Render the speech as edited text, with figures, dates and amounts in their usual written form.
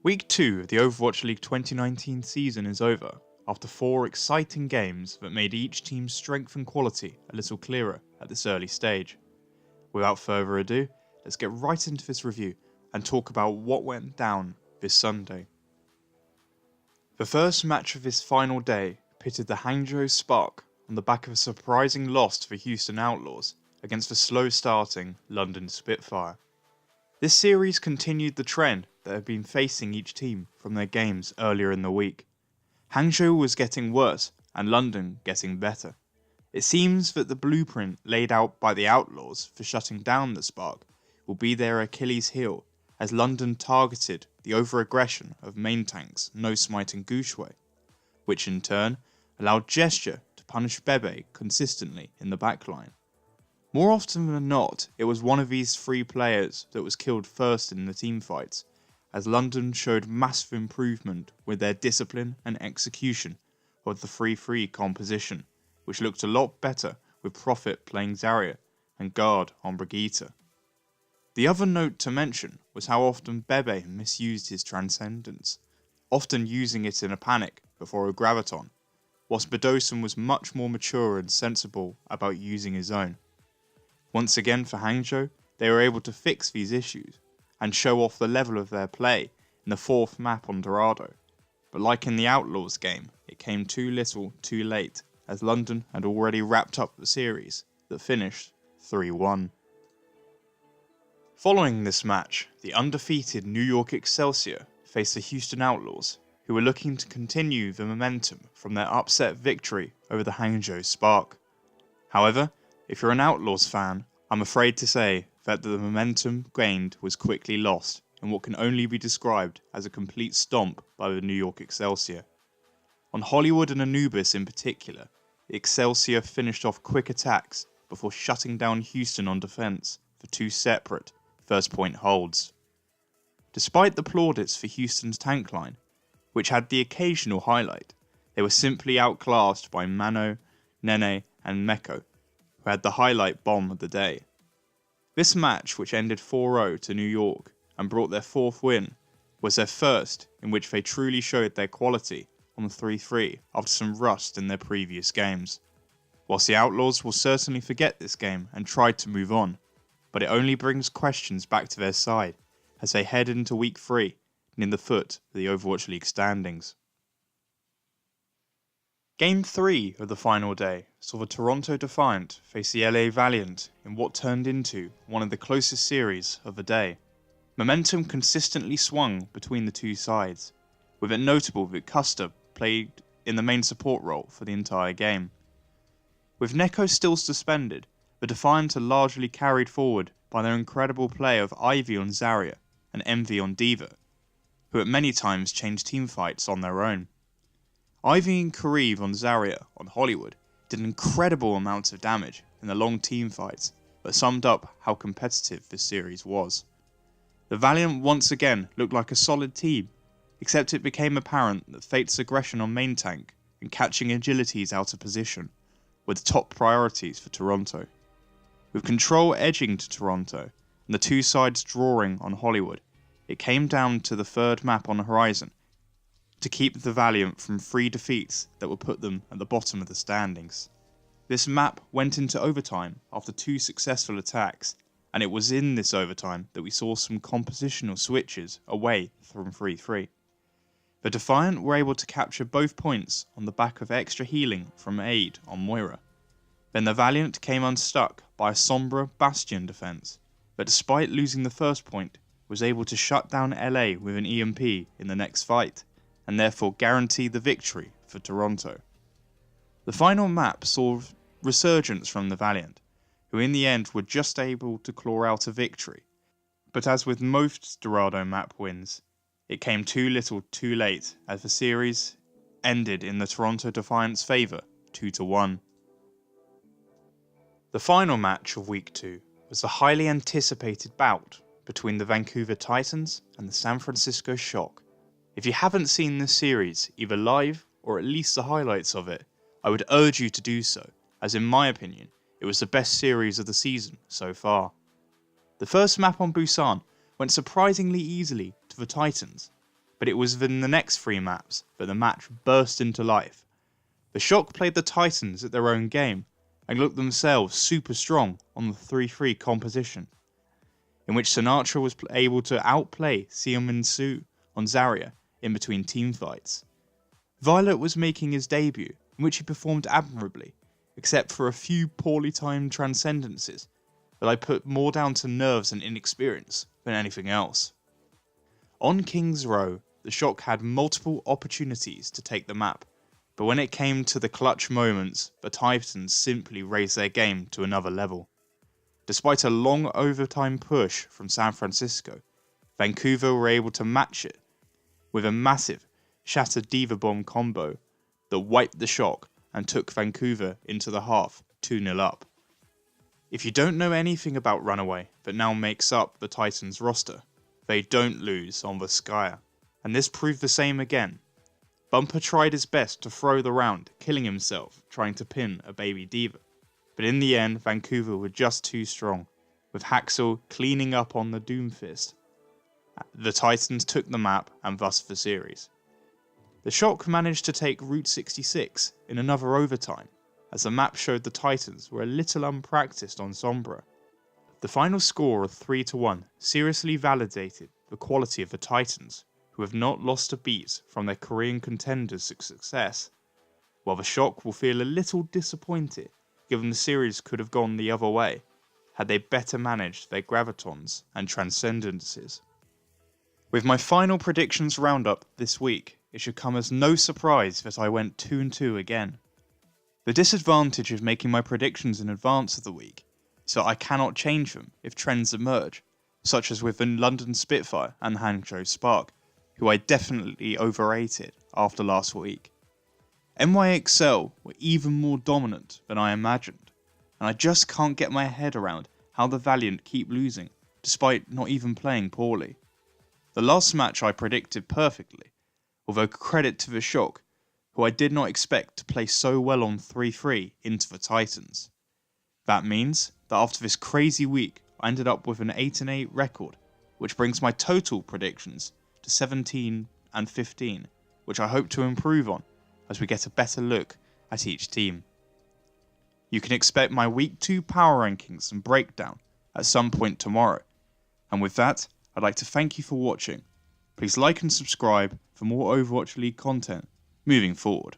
Week 2 of the Overwatch League 2019 season is over, after 4 exciting games that made each team's strength and quality a little clearer at this early stage. Without further ado, let's get right into this review and talk about what went down this Sunday. The first match of this final day pitted the Hangzhou Spark on the back of a surprising loss to the Houston Outlaws against the slow-starting London Spitfire. This series continued the trend that had been facing each team from their games earlier in the week. Hangzhou was getting worse and London getting better. It seems that the blueprint laid out by the Outlaws for shutting down the Spark will be their Achilles heel, as London targeted the over-aggression of main tanks No Smite and Gushue, which in turn allowed Gesture to punish Bebe consistently in the backline. More often than not, it was one of these 3 players that was killed first in the teamfights, as London showed massive improvement with their discipline and execution of the 3-3 composition, which looked a lot better with Prophet playing Zarya and Guard on Brigitte. The other note to mention was how often Bebe misused his Transcendence, often using it in a panic before a Graviton, whilst Bedosen was much more mature and sensible about using his own. Once again for Hangzhou, they were able to fix these issues and show off the level of their play in the 4th map on Dorado, but like in the Outlaws game, it came too little too late, as London had already wrapped up the series that finished 3-1. Following this match, the undefeated New York Excelsior faced the Houston Outlaws, who were looking to continue the momentum from their upset victory over the Hangzhou Spark. However, if you're an Outlaws fan, I'm afraid to say that the momentum gained was quickly lost in what can only be described as a complete stomp by the New York Excelsior. On Hollywood and Anubis in particular, the Excelsior finished off quick attacks before shutting down Houston on defense for 2 separate first point holds. Despite the plaudits for Houston's tank line, which had the occasional highlight, they were simply outclassed by Mano, Nene and Meko, who had the highlight bomb of the day. This match, which ended 4-0 to New York and brought their 4th win, was their first in which they truly showed their quality on the 3-3 after some rust in their previous games. Whilst the Outlaws will certainly forget this game and try to move on, but it only brings questions back to their side as they head into week 3 and in the foot of the Overwatch League standings. Game 3 of the final day saw the Toronto Defiant face the LA Valiant in what turned into one of the closest series of the day. Momentum consistently swung between the 2 sides, with it notable that Custer played in the main support role for the entire game. With Neko still suspended, the Defiant are largely carried forward by their incredible play of Ivy on Zarya and Envy on Diva, who at many times changed teamfights on their own. Ivy and Kareev on Zarya on Hollywood did incredible amounts of damage in the long teamfights that summed up how competitive this series was. The Valiant once again looked like a solid team, except it became apparent that Fate's aggression on main tank and catching agilities out of position were the top priorities for Toronto. With control edging to Toronto and the 2 sides drawing on Hollywood, it came down to the 3rd map on the horizon to keep the Valiant from 3 defeats that would put them at the bottom of the standings. This map went into overtime after 2 successful attacks, and it was in this overtime that we saw some compositional switches away from 3-3. The Defiant were able to capture both points on the back of extra healing from Aid on Moira. Then the Valiant came unstuck by a Sombra Bastion defense, but despite losing the first point, was able to shut down LA with an EMP in the next fight, and therefore guarantee the victory for Toronto. The final map saw resurgence from the Valiant, who in the end were just able to claw out a victory, but as with most Dorado map wins, it came too little too late as the series ended in the Toronto Defiant's favour 2-1. The final match of week 2 was the highly anticipated bout between the Vancouver Titans and the San Francisco Shock. If you haven't seen this series, either live or at least the highlights of it, I would urge you to do so, as in my opinion, it was the best series of the season so far. The first map on Busan went surprisingly easily to the Titans, but it was within the next 3 maps that the match burst into life. The Shock played the Titans at their own game and looked themselves super strong on the 3-3 composition, in which Sinatra was able to outplay Xiaominsu on Zarya in between teamfights. Violet was making his debut, in which he performed admirably, except for a few poorly timed transcendences that I put more down to nerves and inexperience than anything else. On King's Row, the Shock had multiple opportunities to take the map, but when it came to the clutch moments, the Titans simply raised their game to another level. Despite a long overtime push from San Francisco, Vancouver were able to match it with a massive Shattered Diva Bomb combo that wiped the Shock and took Vancouver into the half 2-0 up. If you don't know anything about Runaway that now makes up the Titans roster, they don't lose on the Skyer, and this proved the same again. Bumper tried his best to throw the round, killing himself trying to pin a baby diva, but in the end Vancouver were just too strong, with Hangzhou cleaning up on the Doomfist. The Titans took the map and thus the series. The Shock managed to take Route 66 in another overtime, as the map showed the Titans were a little unpracticed on Sombra. The final score of 3-1 seriously validated the quality of the Titans, who have not lost a beat from their Korean contenders' success, while the Shock will feel a little disappointed given the series could have gone the other way had they better managed their gravitons and transcendences. With my final predictions roundup this week, it should come as no surprise that I went 2-2 again. The disadvantage of making my predictions in advance of the week is that I cannot change them if trends emerge, such as with the London Spitfire and Hangzhou Spark, who I definitely overrated after last week. NYXL were even more dominant than I imagined, and I just can't get my head around how the Valiant keep losing, despite not even playing poorly. The last match I predicted perfectly, although credit to the Shock, who I did not expect to play so well on 3-3 into the Titans. That means that after this crazy week, I ended up with an 8-8 record, which brings my total predictions to 17 and 15, which I hope to improve on as we get a better look at each team. You can expect my Week 2 power rankings and breakdown at some point tomorrow, and with that, I'd like to thank you for watching. Please like and subscribe for more Overwatch League content moving forward.